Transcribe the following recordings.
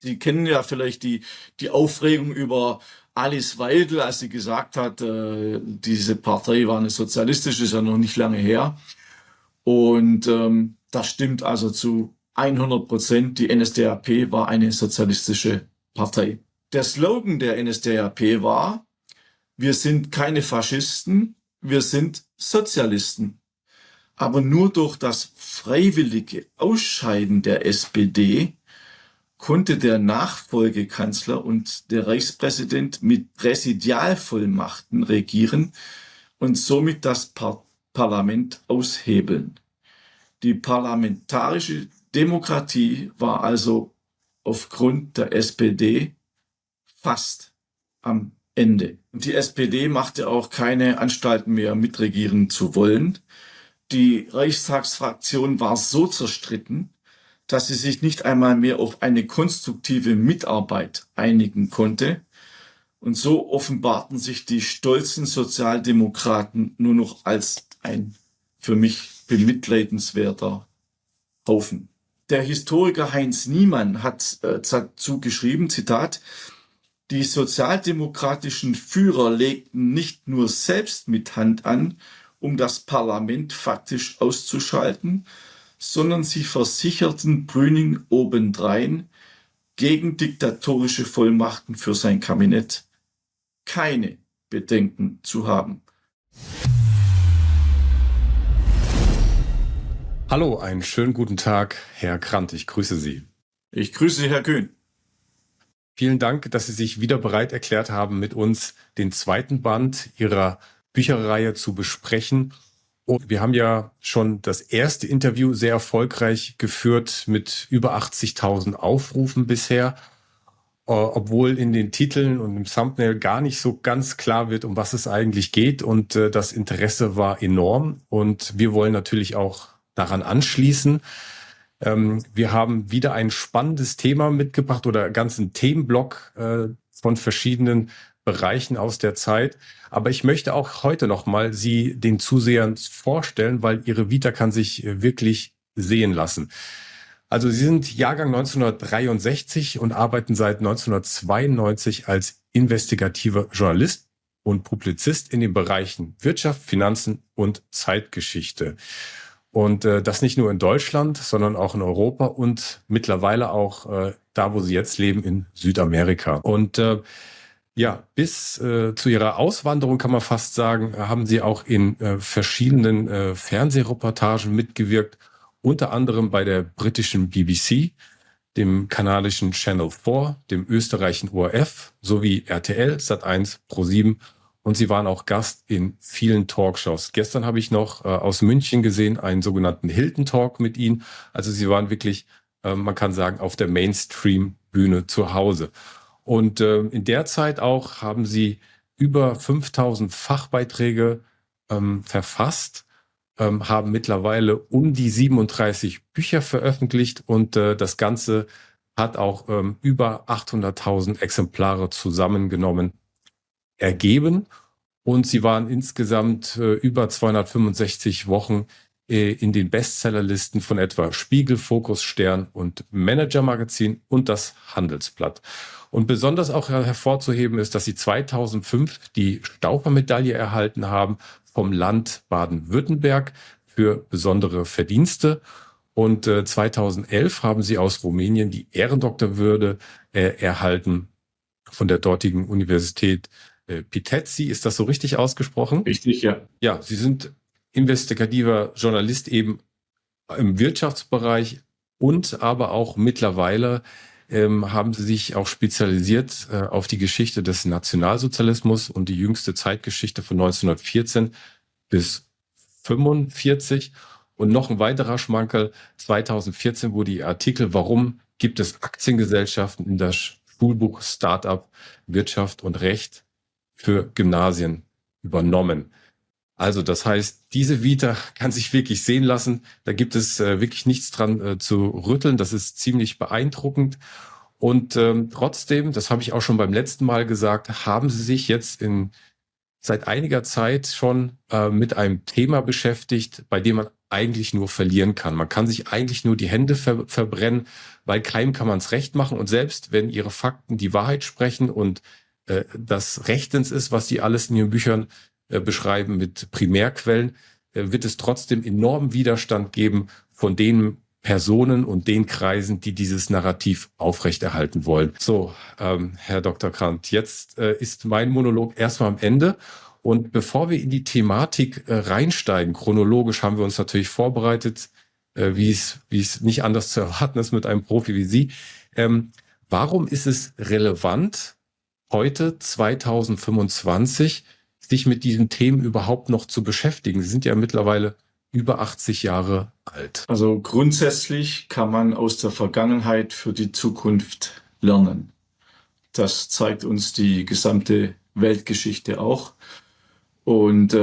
Sie kennen ja vielleicht die Aufregung über Alice Weidel, als sie gesagt hat, diese Partei war eine sozialistische, ist ja noch nicht lange her. Und das stimmt also zu 100%. Die NSDAP war eine sozialistische Partei. Der Slogan der NSDAP war: Wir sind keine Faschisten, wir sind Sozialisten. Aber nur durch das freiwillige Ausscheiden der SPD konnte der Nachfolgekanzler und der Reichspräsident mit Präsidialvollmachten regieren und somit das Parlament aushebeln. Die parlamentarische Demokratie war also aufgrund der SPD fast am Ende. Die SPD machte auch keine Anstalten mehr, mitregieren zu wollen. Die Reichstagsfraktion war so zerstritten, dass sie sich nicht einmal mehr auf eine konstruktive Mitarbeit einigen konnte. Und so offenbarten sich die stolzen Sozialdemokraten nur noch als ein für mich bemitleidenswerter Haufen. Der Historiker Heinz Niemann hat dazu geschrieben, Zitat: Die sozialdemokratischen Führer legten nicht nur selbst mit Hand an, um das Parlament faktisch auszuschalten, sondern sie versicherten Brüning obendrein, gegen diktatorische Vollmachten für sein Kabinett keine Bedenken zu haben. Hallo, einen schönen guten Tag, Herr Krandt, ich grüße Sie. Ich grüße Sie, Herr Köhn. Vielen Dank, dass Sie sich wieder bereit erklärt haben, mit uns den zweiten Band Ihrer Bücherreihe zu besprechen. Und wir haben ja schon das erste Interview sehr erfolgreich geführt mit über 80.000 Aufrufen bisher, obwohl in den Titeln und im Thumbnail gar nicht so ganz klar wird, um was es eigentlich geht. Und das Interesse war enorm und wir wollen natürlich auch daran anschließen. Wir haben wieder ein spannendes Thema mitgebracht oder ganzen Themenblock von verschiedenen Bereichen aus der Zeit. Aber ich möchte auch heute nochmal Sie den Zusehern vorstellen, weil Ihre Vita kann sich wirklich sehen lassen. Also Sie sind Jahrgang 1963 und arbeiten seit 1992 als investigativer Journalist und Publizist in den Bereichen Wirtschaft, Finanzen und Zeitgeschichte. Und das nicht nur in Deutschland, sondern auch in Europa und mittlerweile auch da, wo Sie jetzt leben, in Südamerika. Und bis zu Ihrer Auswanderung kann man fast sagen, haben Sie auch in verschiedenen Fernsehreportagen mitgewirkt, unter anderem bei der britischen BBC, dem kanadischen Channel 4, dem österreichischen ORF sowie RTL, Sat1, Pro7 und Sie waren auch Gast in vielen Talkshows. Gestern habe ich noch aus München gesehen, einen sogenannten Hilton Talk mit Ihnen. Also Sie waren wirklich, man kann sagen, auf der Mainstream-Bühne zu Hause. Und in der Zeit auch haben Sie über 5.000 Fachbeiträge verfasst, haben mittlerweile um die 37 Bücher veröffentlicht und das Ganze hat auch über 800.000 Exemplare zusammengenommen ergeben. Und Sie waren insgesamt über 265 Wochen in den Bestsellerlisten von etwa Spiegel, Focus, Stern und Manager Magazin und das Handelsblatt. Und besonders auch hervorzuheben ist, dass Sie 2005 die Staufer-Medaille erhalten haben vom Land Baden-Württemberg für besondere Verdienste. Und 2011 haben Sie aus Rumänien die Ehrendoktorwürde erhalten von der dortigen Universität Pitești. Ist das so richtig ausgesprochen? Richtig, ja. Ja, Sie sind investigativer Journalist eben im Wirtschaftsbereich und aber auch mittlerweile haben Sie sich auch spezialisiert auf die Geschichte des Nationalsozialismus und die jüngste Zeitgeschichte von 1914 bis 1945. Und noch ein weiterer Schmankerl, 2014 wurde Ihr Artikel "Warum gibt es Aktiengesellschaften" in das Schulbuch Startup, Wirtschaft und Recht für Gymnasien übernommen. Also das heißt, diese Vita kann sich wirklich sehen lassen. Da gibt es wirklich nichts dran zu rütteln. Das ist ziemlich beeindruckend. Und trotzdem, das habe ich auch schon beim letzten Mal gesagt, haben Sie sich jetzt seit einiger Zeit schon mit einem Thema beschäftigt, bei dem man eigentlich nur verlieren kann. Man kann sich eigentlich nur die Hände verbrennen, weil keinem kann man es recht machen. Und selbst wenn ihre Fakten die Wahrheit sprechen und das rechtens ist, was sie alles in ihren Büchern beschreiben mit Primärquellen, wird es trotzdem enormen Widerstand geben von den Personen und den Kreisen, die dieses Narrativ aufrechterhalten wollen. So, Herr Dr. Krant, jetzt ist mein Monolog erstmal am Ende. Und bevor wir in die Thematik reinsteigen, chronologisch haben wir uns natürlich vorbereitet, wie es nicht anders zu erwarten ist mit einem Profi wie Sie. Warum ist es relevant, heute 2025 sich mit diesen Themen überhaupt noch zu beschäftigen? Sie sind ja mittlerweile über 80 Jahre alt. Also grundsätzlich kann man aus der Vergangenheit für die Zukunft lernen. Das zeigt uns die gesamte Weltgeschichte auch. Und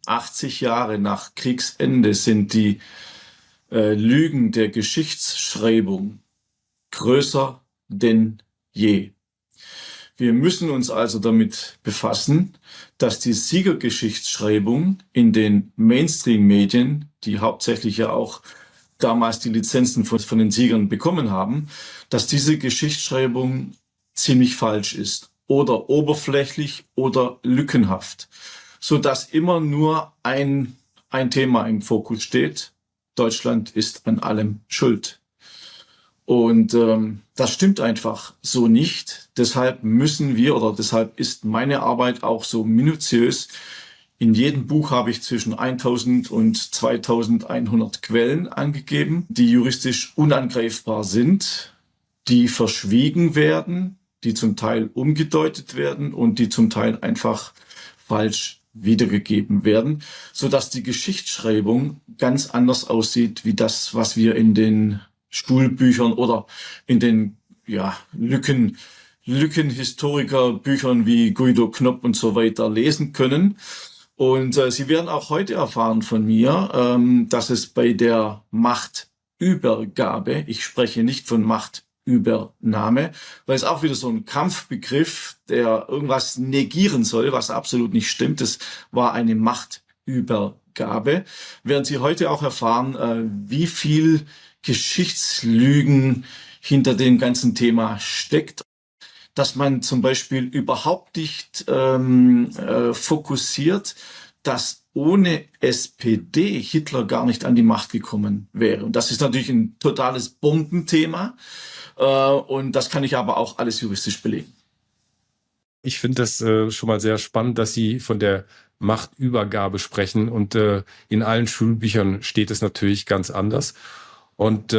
80 Jahre nach Kriegsende sind die Lügen der Geschichtsschreibung größer denn je. Wir müssen uns also damit befassen, dass die Siegergeschichtsschreibung in den Mainstream-Medien, die hauptsächlich ja auch damals die Lizenzen von den Siegern bekommen haben, dass diese Geschichtsschreibung ziemlich falsch ist oder oberflächlich oder lückenhaft, so dass immer nur ein Thema im Fokus steht. Deutschland ist an allem schuld. Und das stimmt einfach so nicht. Deshalb deshalb ist meine Arbeit auch so minutiös. In jedem Buch habe ich zwischen 1000 und 2100 Quellen angegeben, die juristisch unangreifbar sind, die verschwiegen werden, die zum Teil umgedeutet werden und die zum Teil einfach falsch wiedergegeben werden, so dass die Geschichtsschreibung ganz anders aussieht wie das, was wir in den Schulbüchern oder in den Lückenhistorikerbüchern wie Guido Knopp und so weiter lesen können. Und Sie werden auch heute erfahren von mir, dass es bei der Machtübergabe, ich spreche nicht von Machtübernahme, weil es auch wieder so ein Kampfbegriff, der irgendwas negieren soll, was absolut nicht stimmt. Es war eine Machtübergabe. Werden Sie heute auch erfahren, wie viel Geschichtslügen hinter dem ganzen Thema steckt, dass man zum Beispiel überhaupt nicht fokussiert, dass ohne SPD Hitler gar nicht an die Macht gekommen wäre. Und das ist natürlich ein totales Bombenthema und das kann ich aber auch alles juristisch belegen. Ich finde das schon mal sehr spannend, dass Sie von der Machtübergabe sprechen und in allen Schulbüchern steht es natürlich ganz anders. Und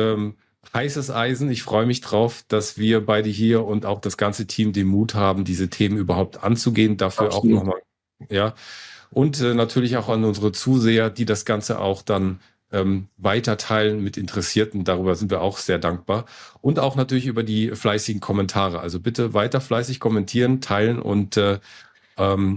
heißes Eisen, ich freue mich drauf, dass wir beide hier und auch das ganze Team den Mut haben, diese Themen überhaupt anzugehen. Dafür Absolut. auch nochmal, ja. Und natürlich auch an unsere Zuseher, die das Ganze auch dann weiter teilen mit Interessierten. Darüber sind wir auch sehr dankbar. Und auch natürlich über die fleißigen Kommentare. Also bitte weiter fleißig kommentieren, teilen und eure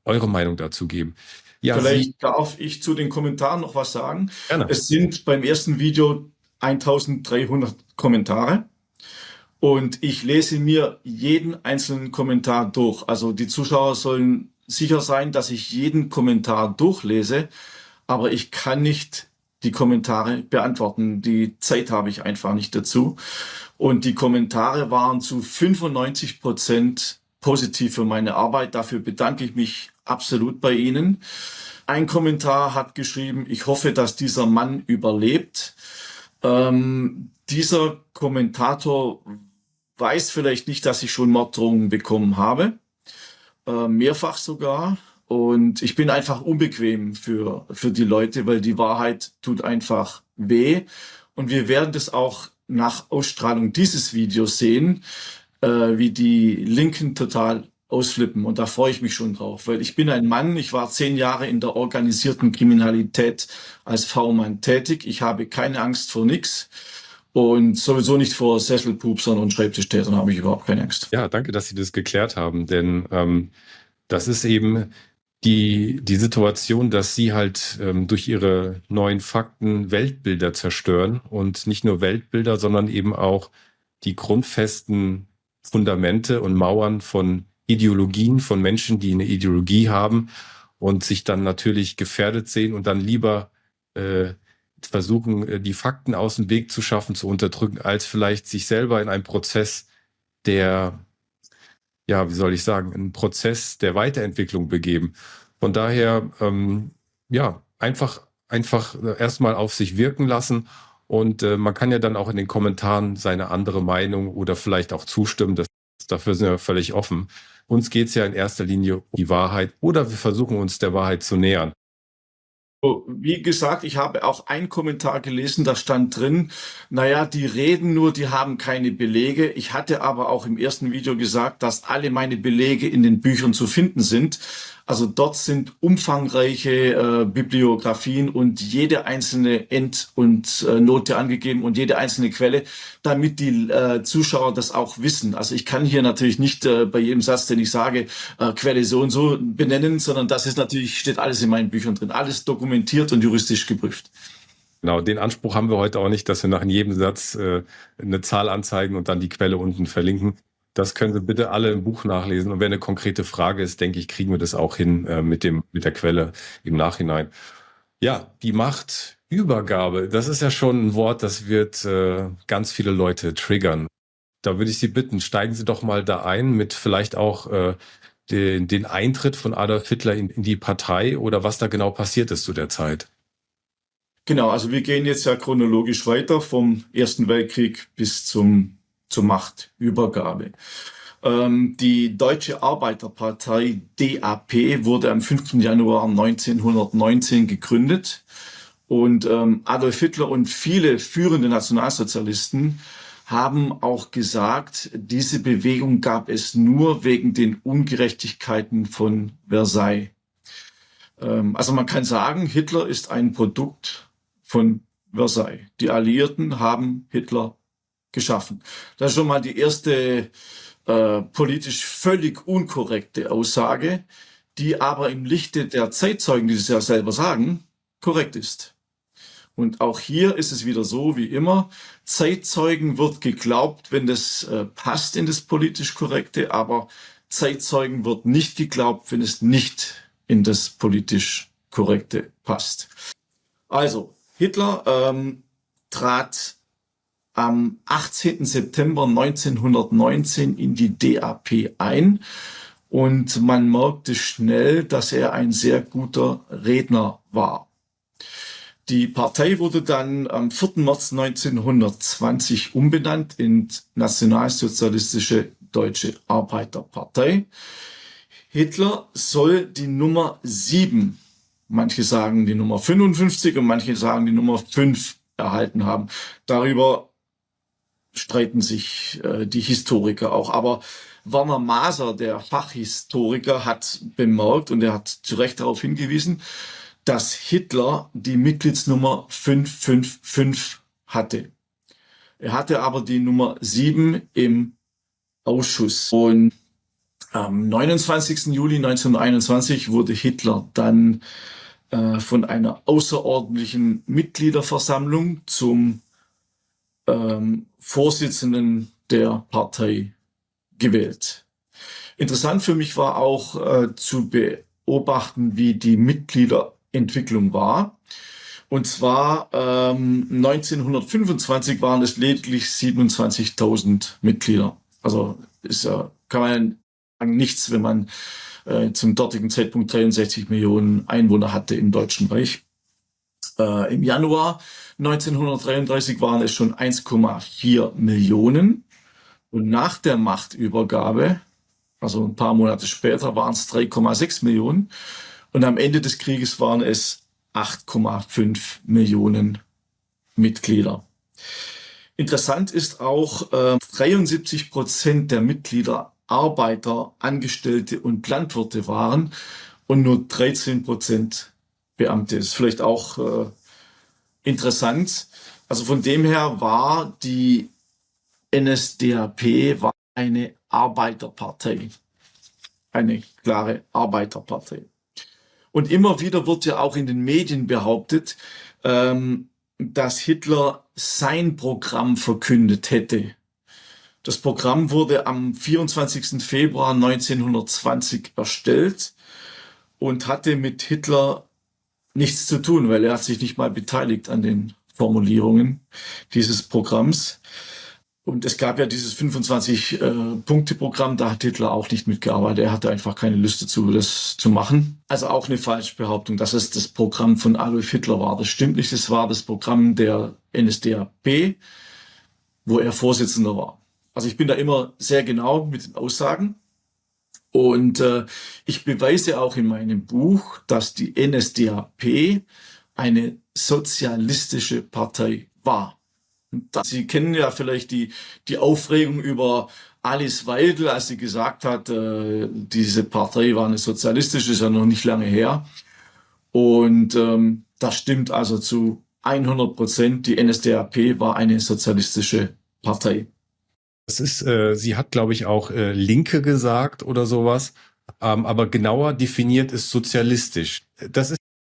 Meinung dazu geben. Ja, vielleicht darf ich zu den Kommentaren noch was sagen. Gerne. Es sind beim ersten Video 1300 Kommentare und ich lese mir jeden einzelnen Kommentar durch. Also die Zuschauer sollen sicher sein, dass ich jeden Kommentar durchlese, aber ich kann nicht die Kommentare beantworten. Die Zeit habe ich einfach nicht dazu. Und die Kommentare waren zu 95% positiv für meine Arbeit. Dafür bedanke ich mich absolut bei Ihnen. Ein Kommentar hat geschrieben, ich hoffe, dass dieser Mann überlebt. Dieser Kommentator weiß vielleicht nicht, dass ich schon Morddrohungen bekommen habe, mehrfach sogar. Und ich bin einfach unbequem für die Leute, weil die Wahrheit tut einfach weh. Und wir werden das auch nach Ausstrahlung dieses Videos sehen, wie die Linken total ausflippen. Und da freue ich mich schon drauf, weil ich bin ein Mann, ich war 10 Jahre in der organisierten Kriminalität als V-Mann tätig. Ich habe keine Angst vor nichts und sowieso nicht vor Sesselpupsern und Schreibtischtätern habe ich überhaupt keine Angst. Ja, danke, dass Sie das geklärt haben, denn das ist eben die Situation, dass Sie halt durch Ihre neuen Fakten Weltbilder zerstören und nicht nur Weltbilder, sondern eben auch die grundfesten Fundamente und Mauern von Ideologien, von Menschen, die eine Ideologie haben und sich dann natürlich gefährdet sehen und dann lieber versuchen, die Fakten aus dem Weg zu schaffen, zu unterdrücken, als vielleicht sich selber in einen Prozess der, ja, wie soll ich sagen, einen Prozess der Weiterentwicklung begeben. Von daher, ja, einfach erstmal auf sich wirken lassen. Und man kann ja dann auch in den Kommentaren seine andere Meinung oder vielleicht auch zustimmen. Dafür sind wir völlig offen. Uns geht es ja in erster Linie um die Wahrheit oder wir versuchen uns der Wahrheit zu nähern. So, wie gesagt, ich habe auch einen Kommentar gelesen, da stand drin, naja, die reden nur, die haben keine Belege. Ich hatte aber auch im ersten Video gesagt, dass alle meine Belege in den Büchern zu finden sind. Also dort sind umfangreiche Bibliografien und jede einzelne und Note angegeben und jede einzelne Quelle, damit die Zuschauer das auch wissen. Also ich kann hier natürlich nicht bei jedem Satz, den ich sage, Quelle so und so benennen, sondern das ist natürlich, steht alles in meinen Büchern drin, alles dokumentiert und juristisch geprüft. Genau, den Anspruch haben wir heute auch nicht, dass wir nach jedem Satz eine Zahl anzeigen und dann die Quelle unten verlinken. Das können Sie bitte alle im Buch nachlesen. Und wenn eine konkrete Frage ist, denke ich, kriegen wir das auch hin mit der Quelle im Nachhinein. Ja, die Machtübergabe, das ist ja schon ein Wort, das wird ganz viele Leute triggern. Da würde ich Sie bitten, steigen Sie doch mal da ein mit vielleicht auch den Eintritt von Adolf Hitler in die Partei oder was da genau passiert ist zu der Zeit. Genau, also wir gehen jetzt ja chronologisch weiter vom Ersten Weltkrieg bis zur Machtübergabe. Die Deutsche Arbeiterpartei DAP wurde am 5. Januar 1919 gegründet und Adolf Hitler und viele führende Nationalsozialisten haben auch gesagt, diese Bewegung gab es nur wegen den Ungerechtigkeiten von Versailles. Also man kann sagen, Hitler ist ein Produkt von Versailles. Die Alliierten haben Hitler geschaffen. Das ist schon mal die erste politisch völlig unkorrekte Aussage, die aber im Lichte der Zeitzeugen, die es ja selber sagen, korrekt ist. Und auch hier ist es wieder so wie immer, Zeitzeugen wird geglaubt, wenn das passt in das politisch Korrekte, aber Zeitzeugen wird nicht geglaubt, wenn es nicht in das politisch Korrekte passt. Also, Hitler trat am 18. September 1919 in die DAP ein und man merkte schnell, dass er ein sehr guter Redner war. Die Partei wurde dann am 4. März 1920 umbenannt in Nationalsozialistische Deutsche Arbeiterpartei. Hitler soll die Nummer 7, manche sagen die Nummer 55 und manche sagen die Nummer 5 erhalten haben. Darüber streiten sich die Historiker auch. Aber Werner Maser, der Fachhistoriker, hat bemerkt und er hat zu Recht darauf hingewiesen, dass Hitler die Mitgliedsnummer 555 hatte. Er hatte aber die Nummer 7 im Ausschuss. Und am 29. Juli 1921 wurde Hitler dann von einer außerordentlichen Mitgliederversammlung zum Vorsitzenden der Partei gewählt. Interessant für mich war auch zu beobachten, wie die Mitgliederentwicklung war. Und zwar 1925 waren es lediglich 27.000 Mitglieder. Also ist ja, kann man sagen, nichts, wenn man zum dortigen Zeitpunkt 63 Millionen Einwohner hatte im Deutschen Reich. Im Januar 1933 waren es schon 1,4 Millionen. Und nach der Machtübergabe, also ein paar Monate später, waren es 3,6 Millionen. Und am Ende des Krieges waren es 8,5 Millionen Mitglieder. Interessant ist auch, 73% der Mitglieder Arbeiter, Angestellte und Landwirte waren und nur 13% Beamte. Ist vielleicht auch interessant. Also von dem her war die NSDAP war eine Arbeiterpartei. Eine klare Arbeiterpartei. Und immer wieder wird ja auch in den Medien behauptet, dass Hitler sein Programm verkündet hätte. Das Programm wurde am 24. Februar 1920 erstellt und hatte mit Hitler nichts zu tun, weil er hat sich nicht mal beteiligt an den Formulierungen dieses Programms. Und es gab ja dieses 25-Punkte-Programm, da hat Hitler auch nicht mitgearbeitet. Er hatte einfach keine Lust dazu, das zu machen. Also auch eine Falschbehauptung, dass es das Programm von Adolf Hitler war. Das stimmt nicht. Es war das Programm der NSDAP, wo er Vorsitzender war. Also ich bin da immer sehr genau mit den Aussagen. Und ich beweise auch in meinem Buch, dass die NSDAP eine sozialistische Partei war. Sie kennen ja vielleicht die Aufregung über Alice Weidel, als sie gesagt hat, diese Partei war eine sozialistische, ist ja noch nicht lange her. Und das stimmt also zu 100%. Die NSDAP war eine sozialistische Partei. Sie hat, glaube ich, auch Linke gesagt oder sowas, aber genauer definiert ist sozialistisch.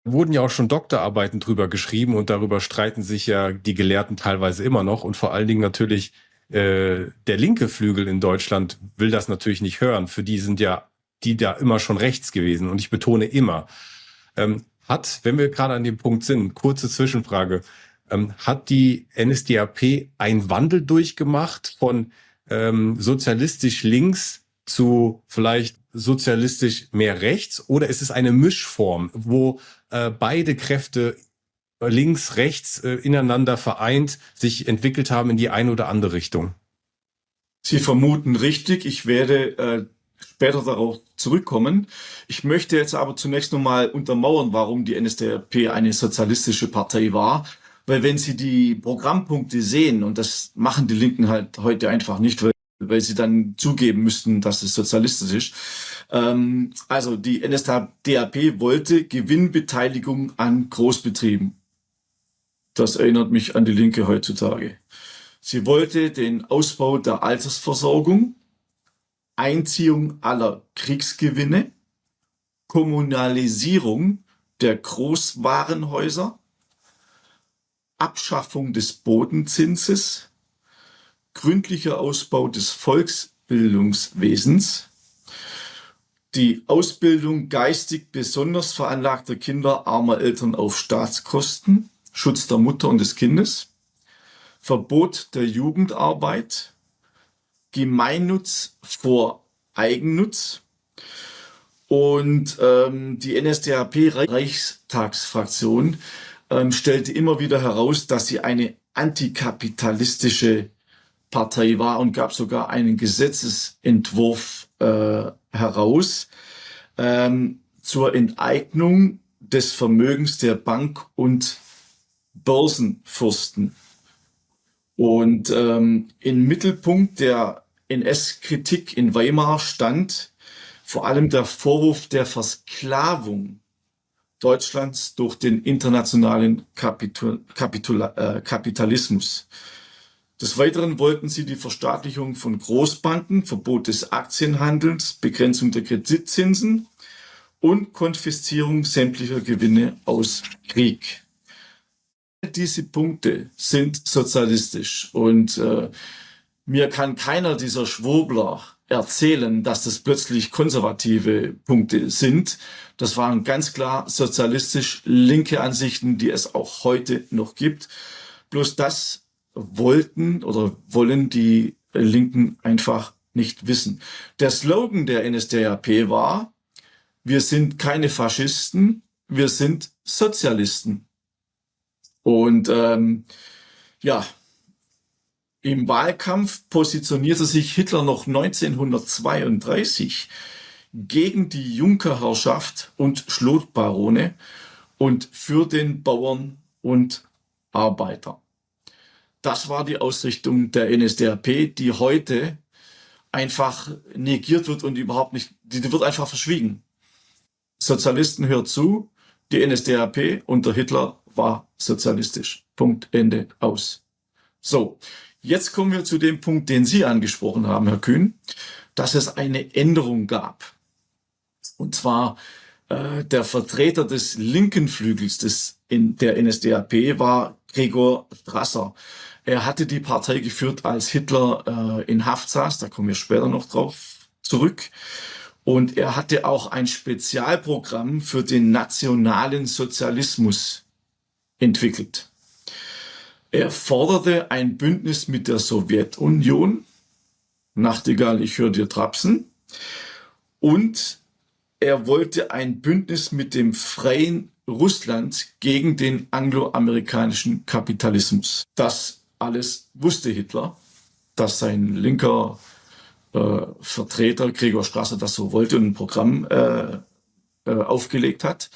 Wurden ja auch schon Doktorarbeiten drüber geschrieben und darüber streiten sich ja die Gelehrten teilweise immer noch und vor allen Dingen natürlich der linke Flügel in Deutschland will das natürlich nicht hören. Für die sind ja die da immer schon rechts gewesen und ich betone immer. Wenn wir gerade an dem Punkt sind, kurze Zwischenfrage, hat die NSDAP einen Wandel durchgemacht von sozialistisch links zu vielleicht sozialistisch mehr rechts oder ist es eine Mischform, wo beide Kräfte links, rechts ineinander vereint sich entwickelt haben in die eine oder andere Richtung? Sie vermuten richtig. Ich werde später darauf zurückkommen. Ich möchte jetzt aber zunächst nochmal untermauern, warum die NSDAP eine sozialistische Partei war. Weil wenn Sie die Programmpunkte sehen, und das machen die Linken halt heute einfach nicht, weil sie dann zugeben müssten, dass es sozialistisch ist. Also die NSDAP wollte Gewinnbeteiligung an Großbetrieben. Das erinnert mich an die Linke heutzutage. Sie wollte den Ausbau der Altersversorgung, Einziehung aller Kriegsgewinne, Kommunalisierung der Großwarenhäuser, Abschaffung des Bodenzinses, gründlicher Ausbau des Volksbildungswesens, die Ausbildung geistig besonders veranlagter Kinder armer Eltern auf Staatskosten, Schutz der Mutter und des Kindes, Verbot der Jugendarbeit, Gemeinnutz vor Eigennutz und die NSDAP-Reichstagsfraktion stellte immer wieder heraus, dass sie eine antikapitalistische Partei war und gab sogar einen Gesetzesentwurf heraus zur Enteignung des Vermögens der Bank- und Börsenfürsten. Und im Mittelpunkt der NS-Kritik in Weimar stand vor allem der Vorwurf der Versklavung Deutschlands durch den internationalen Kapitalismus. Des Weiteren wollten sie die Verstaatlichung von Großbanken, Verbot des Aktienhandels, Begrenzung der Kreditzinsen und Konfiszierung sämtlicher Gewinne aus Krieg. Diese Punkte sind sozialistisch und mir kann keiner dieser Schwurbler erzählen, dass das plötzlich konservative Punkte sind. Das waren ganz klar sozialistisch linke Ansichten, die es auch heute noch gibt. Bloß das wollten oder wollen die Linken einfach nicht wissen. Der Slogan der NSDAP war: Wir sind keine Faschisten, wir sind Sozialisten. Und ja, im Wahlkampf positionierte sich Hitler noch 1932 gegen die Junkerherrschaft und Schlotbarone und für den Bauern und Arbeiter. Das war die Ausrichtung der NSDAP, die heute einfach negiert wird und überhaupt nicht, die wird einfach verschwiegen. Sozialisten hört zu, die NSDAP unter Hitler war sozialistisch. Punkt, Ende, aus. So, jetzt kommen wir zu dem Punkt, den Sie angesprochen haben, Herr Kühn, dass es eine Änderung gab. Und zwar der Vertreter des linken Flügels der NSDAP war Gregor Strasser. Er hatte die Partei geführt, als Hitler in Haft saß, da kommen wir später noch drauf zurück. Und er hatte auch ein Spezialprogramm für den nationalen Sozialismus entwickelt. Er forderte ein Bündnis mit der Sowjetunion. Nachtigall, ich höre dir trapsen. Und er wollte ein Bündnis mit dem freien Russland gegen den angloamerikanischen Kapitalismus. Das alles wusste Hitler, dass sein linker Vertreter Gregor Strasser das so wollte und ein Programm aufgelegt hat.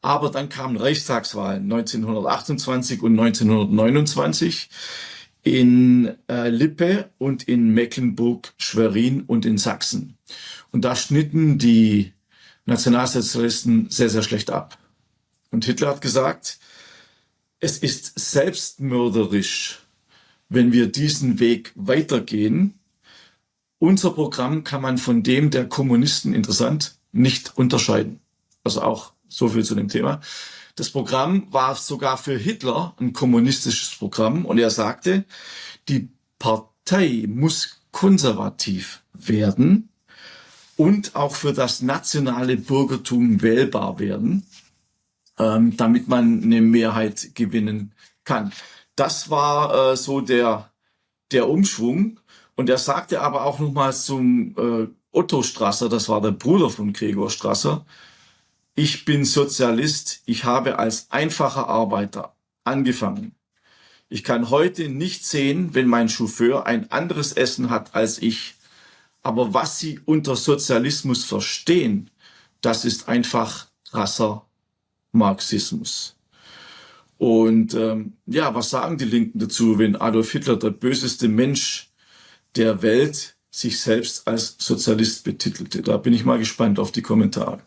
Aber dann kamen Reichstagswahlen 1928 und 1929 in Lippe und in Mecklenburg-Schwerin und in Sachsen. Und da schnitten die Nationalsozialisten sehr, sehr schlecht ab. Und Hitler hat gesagt, es ist selbstmörderisch, wenn wir diesen Weg weitergehen. Unser Programm kann man von dem der Kommunisten, interessant, nicht unterscheiden. Also auch so viel zu dem Thema. Das Programm war sogar für Hitler ein kommunistisches Programm und er sagte, die Partei muss konservativ werden und auch für das nationale Bürgertum wählbar werden, damit man eine Mehrheit gewinnen kann. Das war so der Umschwung. Und er sagte aber auch nochmals zum Otto Strasser, das war der Bruder von Gregor Strasser, ich bin Sozialist, ich habe als einfacher Arbeiter angefangen. Ich kann heute nicht sehen, wenn mein Chauffeur ein anderes Essen hat als ich. Aber was Sie unter Sozialismus verstehen, das ist einfach krasser Marxismus. Und ja, was sagen die Linken dazu, wenn Adolf Hitler, der böseste Mensch der Welt, sich selbst als Sozialist betitelte? Da bin ich mal gespannt auf die Kommentare.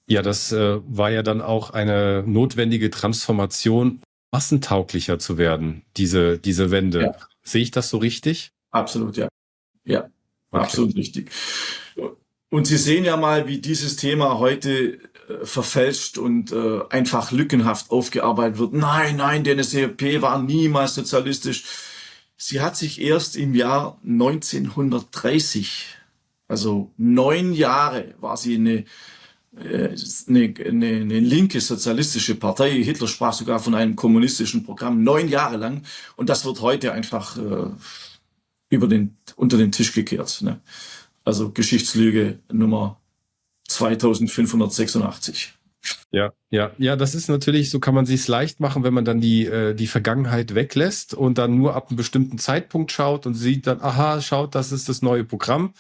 Ja, das war ja dann auch eine notwendige Transformation, massentauglicher zu werden, diese Wende. Ja. Sehe ich das so richtig? Absolut, ja. Ja, Okay. absolut richtig. Und Sie sehen ja mal, wie dieses Thema heute verfälscht und einfach lückenhaft aufgearbeitet wird. Nein, nein, die NSDAP war niemals sozialistisch. Sie hat sich erst im Jahr 1930, also 9 Jahre, war sie eine linke sozialistische Partei. Hitler sprach sogar von einem kommunistischen Programm 9 Jahre lang. Und das wird heute einfach unter den Tisch gekehrt. Ne? Also Geschichtslüge Nummer 2586. Ja, das ist natürlich, so kann man sich's leicht machen, wenn man dann die Vergangenheit weglässt und dann nur ab einem bestimmten Zeitpunkt schaut und sieht dann, aha, schaut, das ist das neue Programm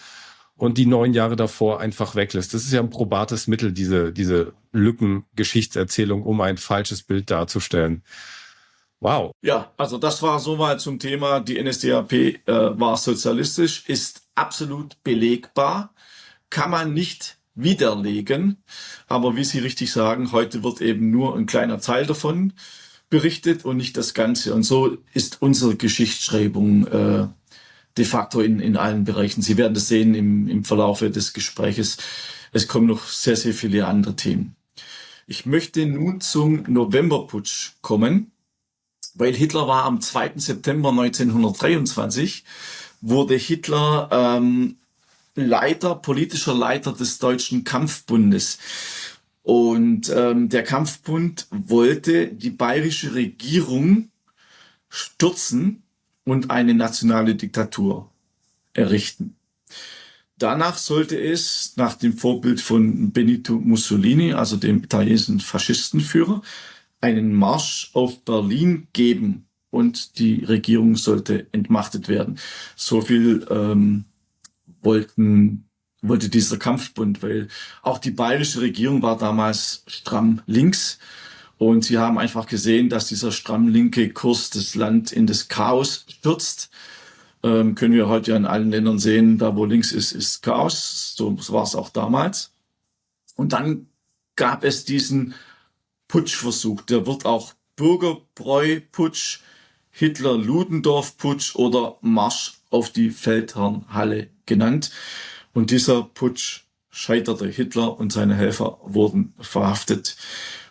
und die 9 Jahre davor einfach weglässt. Das ist ja ein probates Mittel, diese Lückengeschichtserzählung, um ein falsches Bild darzustellen. Wow. Ja, also das war soweit zum Thema, die NSDAP war sozialistisch, ist absolut belegbar, kann man nicht widerlegen, aber wie Sie richtig sagen, heute wird eben nur ein kleiner Teil davon berichtet und nicht das Ganze. Und so ist unsere Geschichtsschreibung de facto in allen Bereichen. Sie werden das sehen im Verlaufe des Gespräches. Es kommen noch sehr, sehr viele andere Themen. Ich möchte nun zum Novemberputsch kommen, weil Hitler war am 2. September 1923, wurde Hitler politischer Leiter des Deutschen Kampfbundes. Und der Kampfbund wollte die bayerische Regierung stürzen und eine nationale Diktatur errichten. Danach sollte es, nach dem Vorbild von Benito Mussolini, also dem italienischen Faschistenführer, einen Marsch auf Berlin geben und die Regierung sollte entmachtet werden. So viel wollte dieser Kampfbund, weil auch die bayerische Regierung war damals stramm links und sie haben einfach gesehen, dass dieser stramm linke Kurs das Land in das Chaos stürzt. Können wir heute ja in allen Ländern sehen, da wo links ist Chaos. So war es auch damals. Und dann gab es diesen Putschversuch. Der wird auch Bürgerbräu-Putsch, Hitler-Ludendorff-Putsch oder Marsch auf die Feldherrnhalle genannt. Und dieser Putsch scheiterte. Hitler und seine Helfer wurden verhaftet.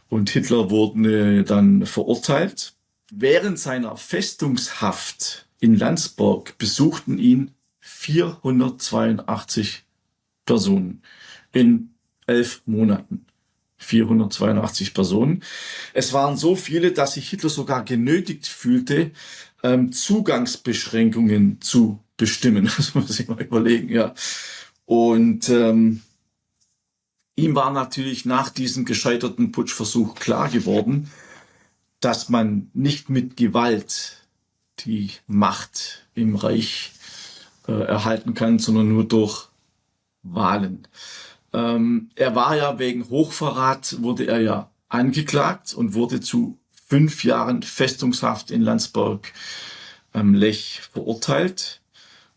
Und Hitler wurde dann verurteilt. Während seiner Festungshaft in Landsberg besuchten ihn 482 Personen in 11 Monaten. 482 Personen. Es waren so viele, dass sich Hitler sogar genötigt fühlte, Zugangsbeschränkungen zu bestimmen. Das muss man sich mal überlegen, ja. Und ihm war natürlich nach diesem gescheiterten Putschversuch klar geworden, dass man nicht mit Gewalt die Macht im Reich erhalten kann, sondern nur durch Wahlen. Er war ja wegen Hochverrat, wurde er ja angeklagt und wurde zu 5 Jahren Festungshaft in Landsberg am Lech verurteilt,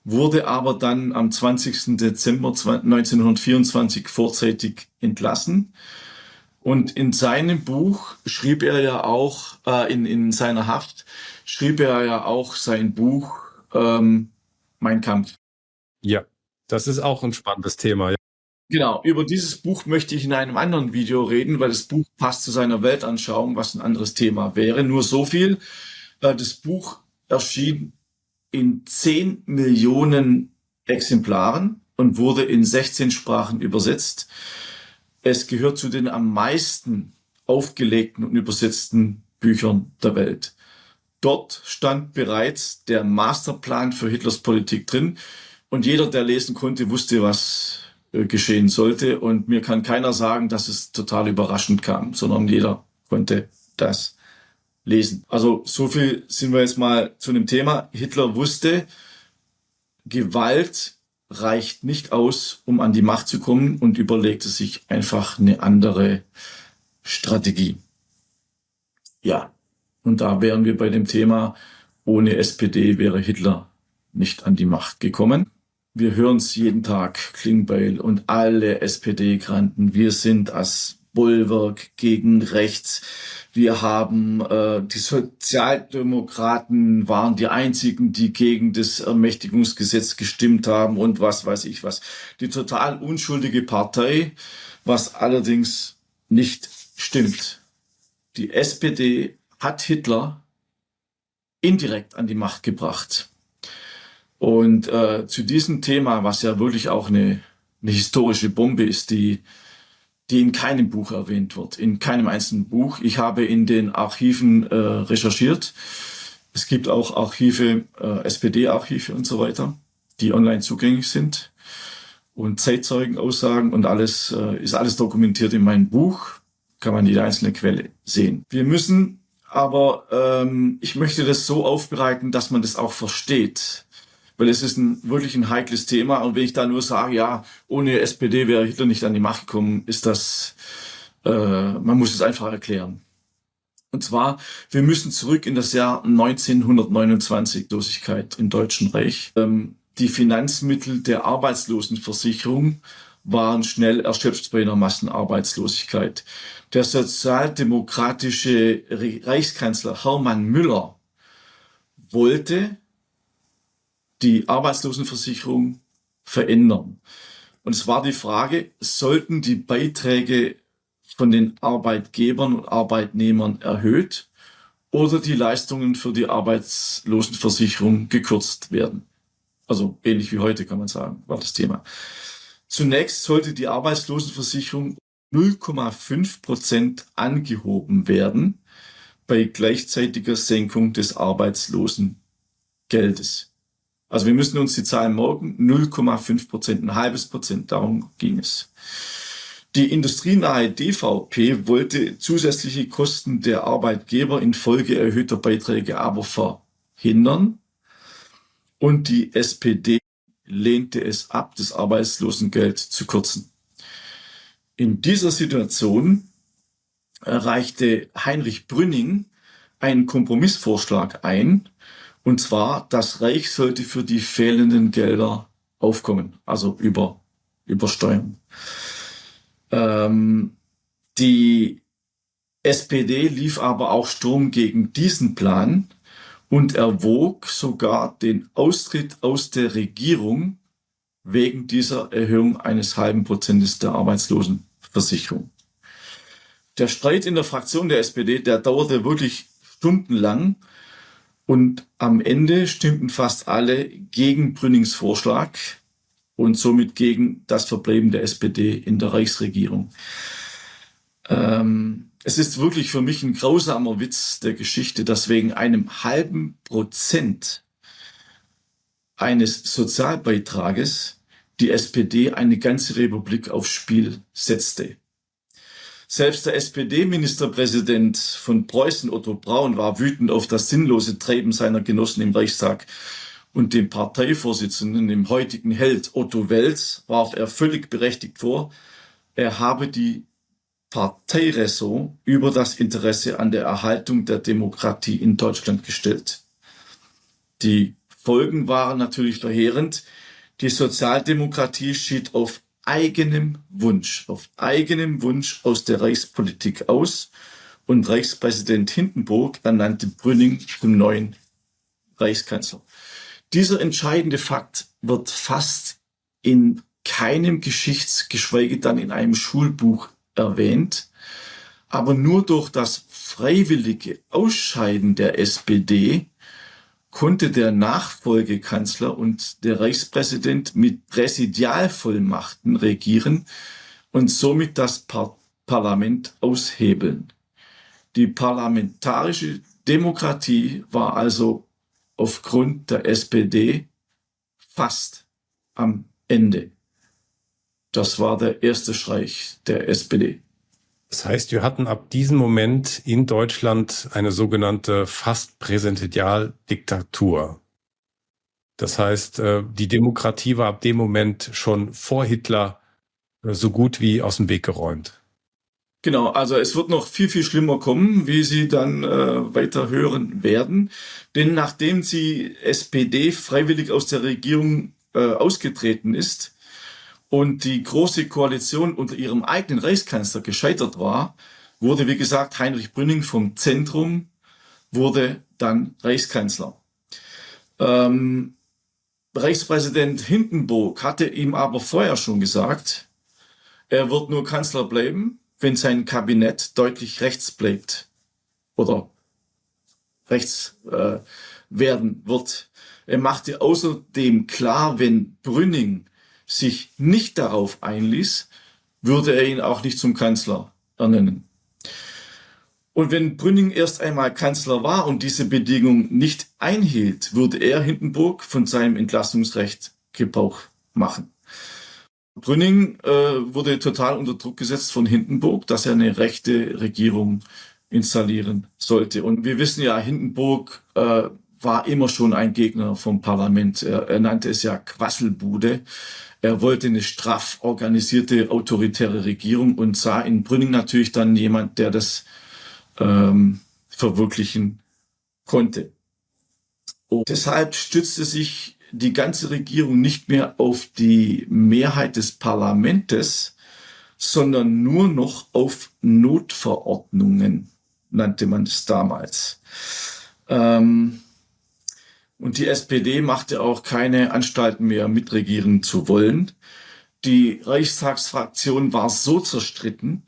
wurde aber dann am 20. Dezember 1924 vorzeitig entlassen. Und in seinem Buch schrieb er ja auch, in seiner Haft, schrieb er ja auch sein Buch Mein Kampf. Ja, das ist auch ein spannendes Thema. Ja. Genau, über dieses Buch möchte ich in einem anderen Video reden, weil das Buch passt zu seiner Weltanschauung, was ein anderes Thema wäre. Nur so viel. Das Buch erschien in 10 Millionen Exemplaren und wurde in 16 Sprachen übersetzt. Es gehört zu den am meisten aufgelegten und übersetzten Büchern der Welt. Dort stand bereits der Masterplan für Hitlers Politik drin und jeder, der lesen konnte, wusste, was geschehen sollte. Und mir kann keiner sagen, dass es total überraschend kam, sondern jeder konnte das lesen. Also so viel sind wir jetzt mal zu dem Thema. Hitler wusste, Gewalt reicht nicht aus, um an die Macht zu kommen, und überlegte sich einfach eine andere Strategie. Ja, und da wären wir bei dem Thema, ohne SPD wäre Hitler nicht an die Macht gekommen. Wir hören es jeden Tag, Klingbeil und alle SPD-Granten. Wir sind das Bollwerk gegen rechts. Wir haben die Sozialdemokraten waren die einzigen, die gegen das Ermächtigungsgesetz gestimmt haben und was weiß ich was. Die total unschuldige Partei, was allerdings nicht stimmt. Die SPD hat Hitler indirekt an die Macht gebracht. Und zu diesem Thema, was ja wirklich auch eine historische Bombe ist, die in keinem Buch erwähnt wird, in keinem einzelnen Buch. Ich habe in den Archiven recherchiert. Es gibt auch Archive, SPD-Archive und so weiter, die online zugänglich sind. Und Zeitzeugenaussagen und alles ist alles dokumentiert in meinem Buch. Kann man jede einzelne Quelle sehen. Wir müssen aber, ich möchte das so aufbereiten, dass man das auch versteht. Weil es ist wirklich ein heikles Thema. Und wenn ich da nur sage, ja, ohne SPD wäre Hitler nicht an die Macht gekommen, ist das, man muss es einfach erklären. Und zwar, wir müssen zurück in das Jahr 1929, Losigkeit im Deutschen Reich. Die Finanzmittel der Arbeitslosenversicherung waren schnell erschöpft bei einer Massenarbeitslosigkeit. Der sozialdemokratische Reichskanzler Hermann Müller wollte die Arbeitslosenversicherung verändern. Und es war die Frage, sollten die Beiträge von den Arbeitgebern und Arbeitnehmern erhöht oder die Leistungen für die Arbeitslosenversicherung gekürzt werden? Also ähnlich wie heute, kann man sagen, war das Thema. Zunächst sollte die Arbeitslosenversicherung 0,5% angehoben werden bei gleichzeitiger Senkung des Arbeitslosengeldes. Also wir müssen uns die Zahlen merken, 0,5%, ein halbes Prozent, darum ging es. Die industrienahe DVP wollte zusätzliche Kosten der Arbeitgeber infolge erhöhter Beiträge aber verhindern. Und die SPD lehnte es ab, das Arbeitslosengeld zu kürzen. In dieser Situation reichte Heinrich Brünning einen Kompromissvorschlag ein, und zwar, das Reich sollte für die fehlenden Gelder aufkommen, also über Steuern. Die SPD lief aber auch Sturm gegen diesen Plan und erwog sogar den Austritt aus der Regierung wegen dieser Erhöhung eines halben Prozentes der Arbeitslosenversicherung. Der Streit in der Fraktion der SPD, der dauerte wirklich stundenlang. Und am Ende stimmten fast alle gegen Brünings Vorschlag. und somit gegen das Verbleiben der SPD in der Reichsregierung. Es ist wirklich für mich ein grausamer Witz der Geschichte, dass wegen einem halben Prozent eines Sozialbeitrages die SPD eine ganze Republik aufs Spiel setzte. Selbst der SPD-Ministerpräsident von Preußen, Otto Braun, war wütend auf das sinnlose Treiben seiner Genossen im Reichstag. Und dem Parteivorsitzenden, dem heutigen Held Otto Wels, warf er völlig berechtigt vor, er habe die Parteiräson über das Interesse an der Erhaltung der Demokratie in Deutschland gestellt. Die Folgen waren natürlich verheerend. Die Sozialdemokratie schied auf eigenem Wunsch aus der Reichspolitik aus und Reichspräsident Hindenburg ernannte Brüning zum neuen Reichskanzler. Dieser entscheidende Fakt wird fast in keinem geschweige denn in einem Schulbuch erwähnt, aber nur durch das freiwillige Ausscheiden der SPD konnte der Nachfolgekanzler und der Reichspräsident mit Präsidialvollmachten regieren und somit das Parlament aushebeln. Die parlamentarische Demokratie war also aufgrund der SPD fast am Ende. Das war der erste Streich der SPD. Das heißt, wir hatten ab diesem Moment in Deutschland eine sogenannte fast Präsidialdiktatur. Das heißt, die Demokratie war ab dem Moment schon vor Hitler so gut wie aus dem Weg geräumt. Genau, also es wird noch viel, viel schlimmer kommen, wie Sie dann weiter hören werden. Denn nachdem die SPD freiwillig aus der Regierung ausgetreten ist und die Große Koalition unter ihrem eigenen Reichskanzler gescheitert war, wurde, wie gesagt, Heinrich Brüning vom Zentrum, wurde dann Reichskanzler. Reichspräsident Hindenburg hatte ihm aber vorher schon gesagt, er wird nur Kanzler bleiben, wenn sein Kabinett deutlich rechts bleibt oder rechts werden wird. Er machte außerdem klar, wenn Brüning sich nicht darauf einließ, würde er ihn auch nicht zum Kanzler ernennen. Und wenn Brüning erst einmal Kanzler war und diese Bedingung nicht einhielt, würde er Hindenburg von seinem Entlassungsrecht Gebrauch machen. Brüning wurde total unter Druck gesetzt von Hindenburg, dass er eine rechte Regierung installieren sollte. Und wir wissen ja, Hindenburg war immer schon ein Gegner vom Parlament. Er nannte es ja Quasselbude. Er wollte eine straff organisierte, autoritäre Regierung und sah in Brüning natürlich dann jemand, der das verwirklichen konnte. Und deshalb stützte sich die ganze Regierung nicht mehr auf die Mehrheit des Parlaments, sondern nur noch auf Notverordnungen, nannte man es damals. Und die SPD machte auch keine Anstalten mehr, mitregieren zu wollen. Die Reichstagsfraktion war so zerstritten,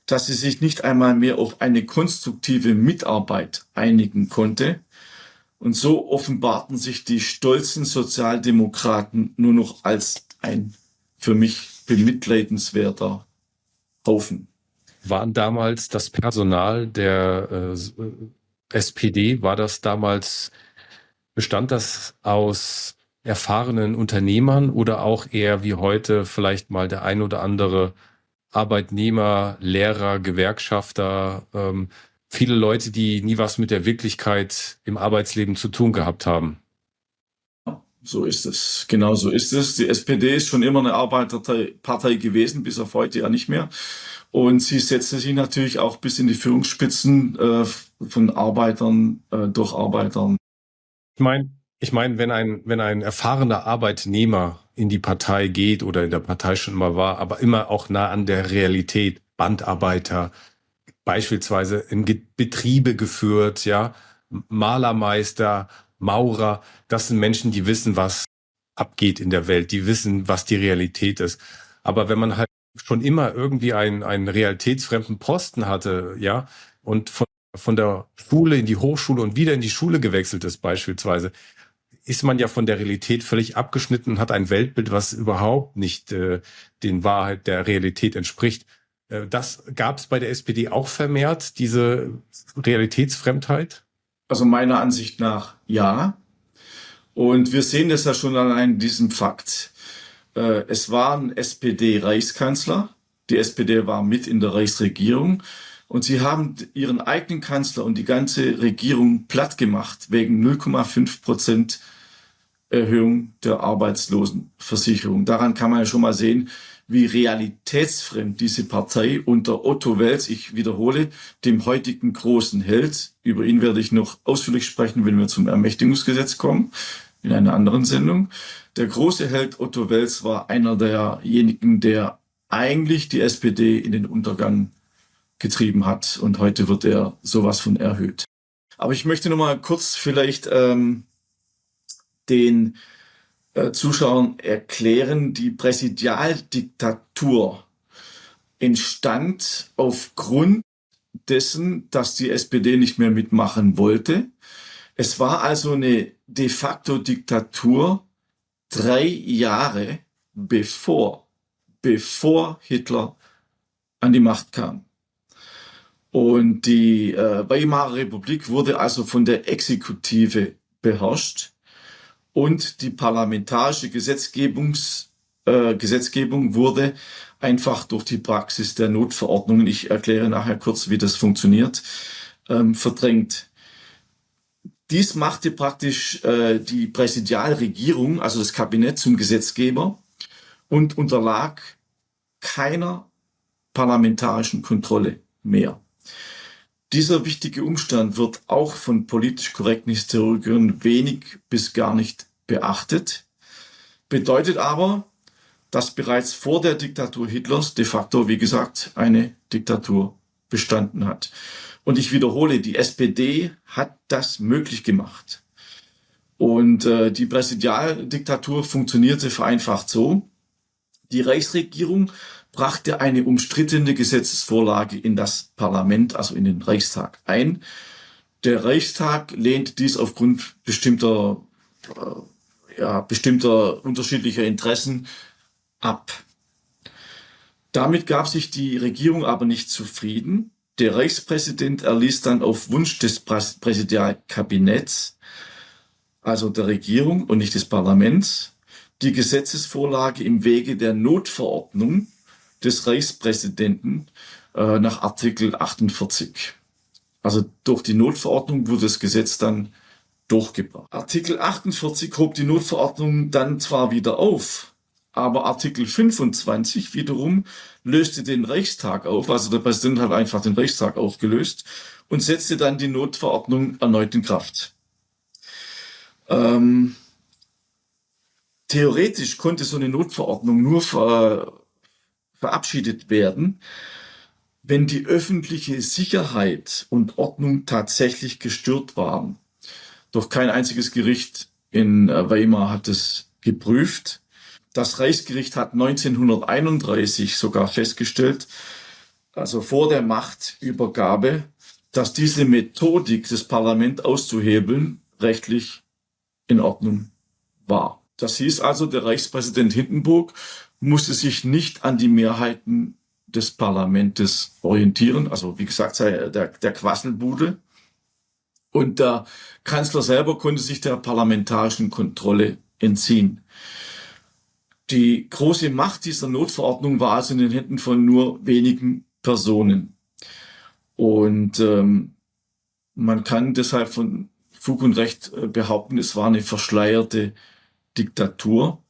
dass sie sich nicht einmal mehr auf eine konstruktive Mitarbeit einigen konnte. Und so offenbarten sich die stolzen Sozialdemokraten nur noch als ein für mich bemitleidenswerter Haufen. Waren damals das Personal der SPD, bestand das aus erfahrenen Unternehmern oder auch eher wie heute vielleicht mal der ein oder andere Arbeitnehmer, Lehrer, Gewerkschafter, viele Leute, die nie was mit der Wirklichkeit im Arbeitsleben zu tun gehabt haben? So ist es. Genau so ist es. Die SPD ist schon immer eine Arbeiterpartei gewesen, bis auf heute ja nicht mehr. Und sie setzte sich natürlich auch bis in die Führungsspitzen von Arbeitern, durch Arbeitern. Ich meine, wenn ein erfahrener Arbeitnehmer in die Partei geht oder in der Partei schon immer war, aber immer auch nah an der Realität, Bandarbeiter, beispielsweise in Betriebe geführt, ja, Malermeister, Maurer, das sind Menschen, die wissen, was abgeht in der Welt, die wissen, was die Realität ist. Aber wenn man halt schon immer irgendwie einen realitätsfremden Posten hatte, ja, und von der Schule in die Hochschule und wieder in die Schule gewechselt ist beispielsweise, ist man ja von der Realität völlig abgeschnitten und hat ein Weltbild, was überhaupt nicht den Wahrheit der Realität entspricht. Das gab es bei der SPD auch vermehrt, diese Realitätsfremdheit? Also meiner Ansicht nach ja. Und wir sehen das ja schon allein in diesem Fakt. Es war ein SPD-Reichskanzler. Die SPD war mit in der Reichsregierung. Und sie haben ihren eigenen Kanzler und die ganze Regierung platt gemacht wegen 0,5% Erhöhung der Arbeitslosenversicherung. Daran kann man ja schon mal sehen, wie realitätsfremd diese Partei unter Otto Wels, ich wiederhole, dem heutigen großen Held, über ihn werde ich noch ausführlich sprechen, wenn wir zum Ermächtigungsgesetz kommen, in einer anderen Sendung. Der große Held Otto Wels war einer derjenigen, der eigentlich die SPD in den Untergang getrieben hat, und heute wird er sowas von erhöht. Aber ich möchte noch mal kurz vielleicht den Zuschauern erklären, die Präsidialdiktatur entstand aufgrund dessen, dass die SPD nicht mehr mitmachen wollte. Es war also eine de facto Diktatur 3 Jahre bevor Hitler an die Macht kam. Und die Weimarer Republik wurde also von der Exekutive beherrscht und die parlamentarische Gesetzgebung wurde einfach durch die Praxis der Notverordnungen, ich erkläre nachher kurz, wie das funktioniert, verdrängt. Dies machte praktisch die Präsidialregierung, also das Kabinett, zum Gesetzgeber und unterlag keiner parlamentarischen Kontrolle mehr. Dieser wichtige Umstand wird auch von politisch korrekten Historikern wenig bis gar nicht beachtet, bedeutet aber, dass bereits vor der Diktatur Hitlers de facto, wie gesagt, eine Diktatur bestanden hat. Und ich wiederhole, die SPD hat das möglich gemacht. Und die Präsidialdiktatur funktionierte vereinfacht so: Die Reichsregierung brachte eine umstrittene Gesetzesvorlage in das Parlament, also in den Reichstag, ein. Der Reichstag lehnt dies aufgrund bestimmter unterschiedlicher Interessen ab. Damit gab sich die Regierung aber nicht zufrieden. Der Reichspräsident erließ dann auf Wunsch des Präsidialkabinetts, also der Regierung und nicht des Parlaments, die Gesetzesvorlage im Wege der Notverordnung des Reichspräsidenten nach Artikel 48. Also durch die Notverordnung wurde das Gesetz dann durchgebracht. Artikel 48 hob die Notverordnung dann zwar wieder auf, aber Artikel 25 wiederum löste den Reichstag auf, also der Präsident hat einfach den Reichstag aufgelöst und setzte dann die Notverordnung erneut in Kraft. Theoretisch konnte so eine Notverordnung nur verabschiedet werden, wenn die öffentliche Sicherheit und Ordnung tatsächlich gestört waren. Doch kein einziges Gericht in Weimar hat es geprüft. Das Reichsgericht hat 1931 sogar festgestellt, also vor der Machtübergabe, dass diese Methodik, das Parlament auszuhebeln, rechtlich in Ordnung war. Das hieß also, der Reichspräsident Hindenburg musste sich nicht an die Mehrheiten des Parlaments orientieren, also wie gesagt, der Quasselbude. Und der Kanzler selber konnte sich der parlamentarischen Kontrolle entziehen. Die große Macht dieser Notverordnung war also in den Händen von nur wenigen Personen. Und man kann deshalb von Fug und Recht behaupten, es war eine verschleierte Diktatur.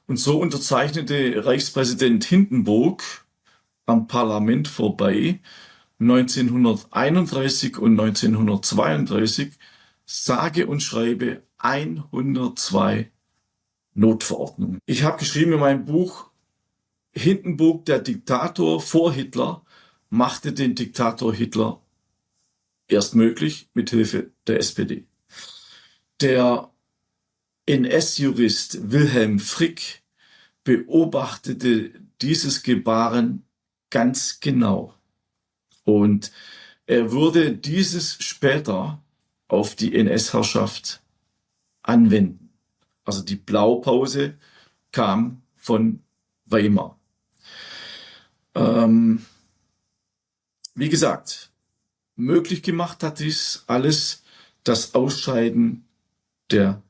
Und so unterzeichnete Reichspräsident Hindenburg am Parlament vorbei 1931 und 1932 sage und schreibe 102 Notverordnungen. Ich habe geschrieben in meinem Buch, Hindenburg, der Diktator vor Hitler, machte den Diktator Hitler erst möglich mit Hilfe der SPD. Der NS-Jurist Wilhelm Frick beobachtete dieses Gebaren ganz genau. Und er würde dieses später auf die NS-Herrschaft anwenden. Also die Blaupause kam von Weimar. Wie gesagt, möglich gemacht hat dies alles das Ausscheiden der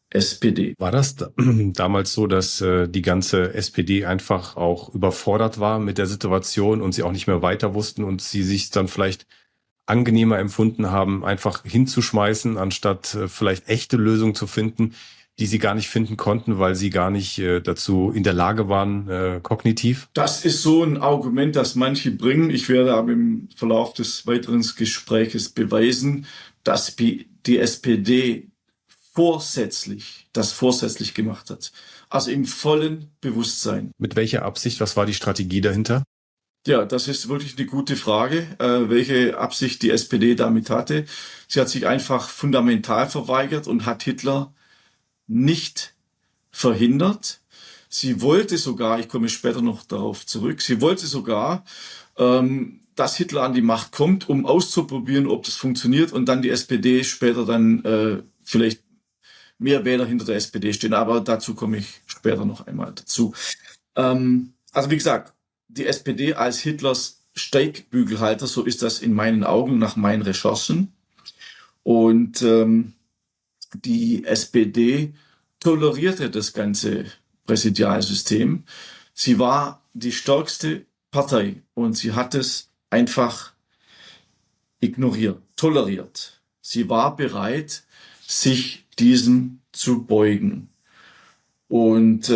SPD. War das damals so, dass die ganze SPD einfach auch überfordert war mit der Situation und sie auch nicht mehr weiter wussten und sie sich dann vielleicht angenehmer empfunden haben, einfach hinzuschmeißen, anstatt vielleicht echte Lösungen zu finden, die sie gar nicht finden konnten, weil sie gar nicht dazu in der Lage waren, kognitiv? Das ist so ein Argument, das manche bringen. Ich werde aber im Verlauf des weiteren Gespräches beweisen, dass die SPD das vorsätzlich gemacht hat. Also im vollen Bewusstsein. Mit welcher Absicht? Was war die Strategie dahinter? Ja, das ist wirklich eine gute Frage, welche Absicht die SPD damit hatte. Sie hat sich einfach fundamental verweigert und hat Hitler nicht verhindert. Sie wollte sogar, ich komme später noch darauf zurück, sie wollte sogar, dass Hitler an die Macht kommt, um auszuprobieren, ob das funktioniert und dann die SPD später dann vielleicht mehr Wähler hinter der SPD stehen. Aber dazu komme ich später noch einmal dazu. Also wie gesagt, die SPD als Hitlers Steigbügelhalter, so ist das in meinen Augen nach meinen Recherchen. Und die SPD tolerierte das ganze Präsidialsystem. Sie war die stärkste Partei und sie hat es einfach ignoriert, toleriert. Sie war bereit, sich diesem zu beugen. Und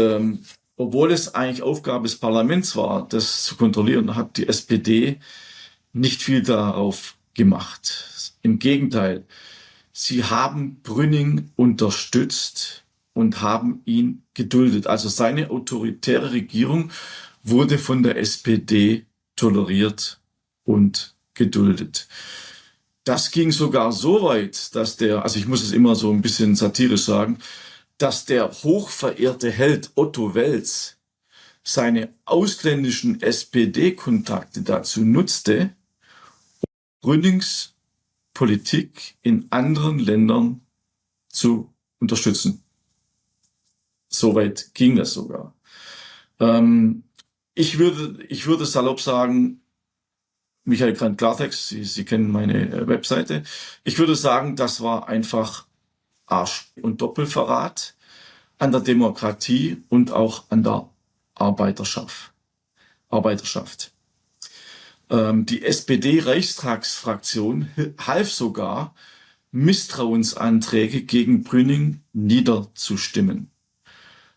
obwohl es eigentlich Aufgabe des Parlaments war, das zu kontrollieren, hat die SPD nicht viel darauf gemacht. Im Gegenteil, sie haben Brüning unterstützt und haben ihn geduldet. Also seine autoritäre Regierung wurde von der SPD toleriert und geduldet. Das ging sogar so weit, dass also ich muss es immer so ein bisschen satirisch sagen, dass der hochverehrte Held Otto Wels seine ausländischen SPD-Kontakte dazu nutzte, Brünings Politik in anderen Ländern zu unterstützen. Soweit ging das sogar. Ich würde salopp sagen, Michael Grant-Klartext, Sie kennen meine Webseite. Ich würde sagen, das war einfach Arsch und Doppelverrat an der Demokratie und auch an der Arbeiterschaft. Die SPD-Reichstagsfraktion half sogar, Misstrauensanträge gegen Brüning niederzustimmen.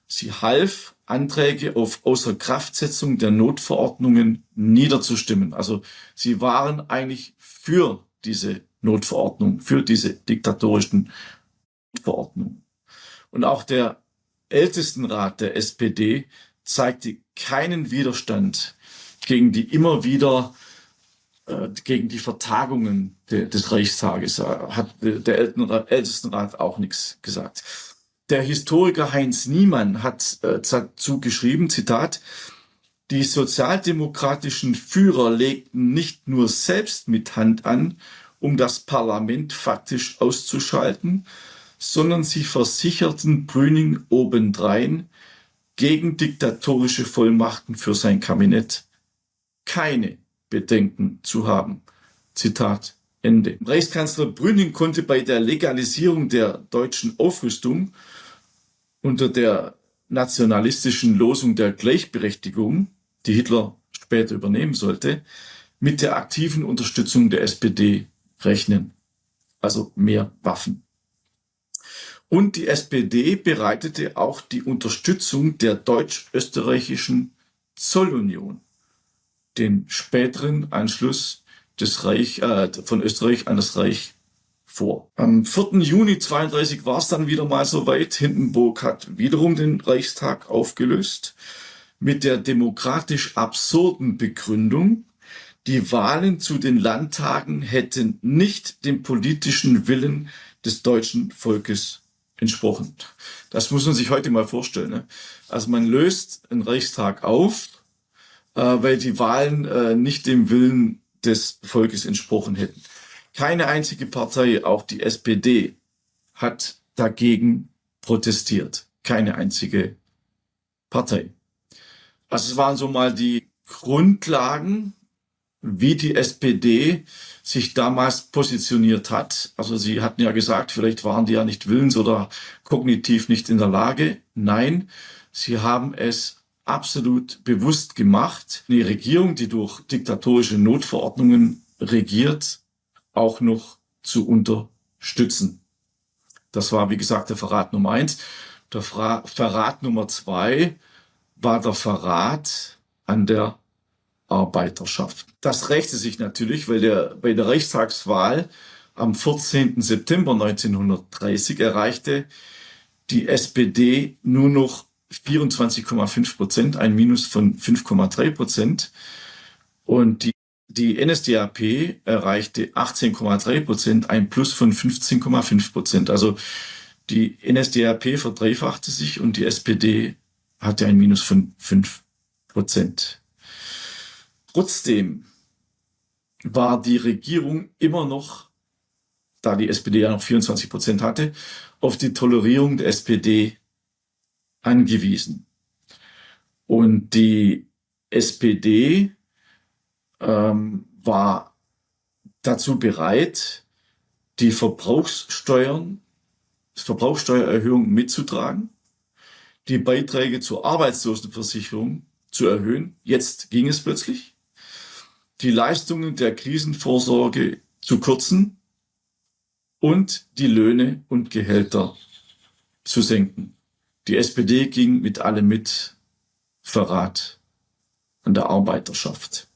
Sie half, Anträge auf Außerkraftsetzung der Notverordnungen niederzustimmen. Also sie waren eigentlich für diese Notverordnung, für diese diktatorischen Verordnungen. Und auch der Ältestenrat der SPD zeigte keinen Widerstand gegen die gegen die Vertagungen des Reichstages. Hat der Ältestenrat auch nichts gesagt. Der Historiker Heinz Niemann hat dazu geschrieben, Zitat, die sozialdemokratischen Führer legten nicht nur selbst mit Hand an, um das Parlament faktisch auszuschalten, sondern sie versicherten Brüning obendrein, gegen diktatorische Vollmachten für sein Kabinett keine Bedenken zu haben. Zitat Ende. Reichskanzler Brüning konnte bei der Legalisierung der deutschen Aufrüstung unter der nationalistischen Losung der Gleichberechtigung, die Hitler später übernehmen sollte, mit der aktiven Unterstützung der SPD rechnen. Also mehr Waffen. Und die SPD bereitete auch die Unterstützung der deutsch-österreichischen Zollunion, den späteren Anschluss von Österreich an das Reich, vor. Am 4. Juni 1932 war es dann wieder mal soweit. Hindenburg hat wiederum den Reichstag aufgelöst mit der demokratisch absurden Begründung, die Wahlen zu den Landtagen hätten nicht dem politischen Willen des deutschen Volkes entsprochen. Das muss man sich heute mal vorstellen. Ne? Also man löst einen Reichstag auf, weil die Wahlen nicht dem Willen des Volkes entsprochen hätten. Keine einzige Partei, auch die SPD, hat dagegen protestiert. keine einzige Partei. Also es waren so mal die Grundlagen, wie die SPD sich damals positioniert hat. Also Sie hatten ja gesagt, vielleicht waren die ja nicht willens- oder kognitiv nicht in der Lage. Nein, sie haben es absolut bewusst gemacht, eine Regierung, die durch diktatorische Notverordnungen regiert, auch noch zu unterstützen. Das war, wie gesagt, der Verrat Nummer 1. Der Verrat Nummer 2 war der Verrat an der Arbeiterschaft. Das rächte sich natürlich, weil bei der Reichstagswahl am 14. September 1930 erreichte die SPD nur noch 24,5%, ein Minus von 5,3%. Und die NSDAP erreichte 18,3%, ein Plus von 15,5%. Also die NSDAP verdreifachte sich und die SPD hatte ein Minus von 5%. Trotzdem war die Regierung immer noch, da die SPD ja noch 24% hatte, auf die Tolerierung der SPD angewiesen. Und die SPD war dazu bereit, die Verbrauchssteuererhöhung mitzutragen, die Beiträge zur Arbeitslosenversicherung zu erhöhen. Jetzt ging es plötzlich. Die Leistungen der Krisenvorsorge zu kürzen und die Löhne und Gehälter zu senken. Die SPD ging mit allem mit. Verrat an der Arbeiterschaft.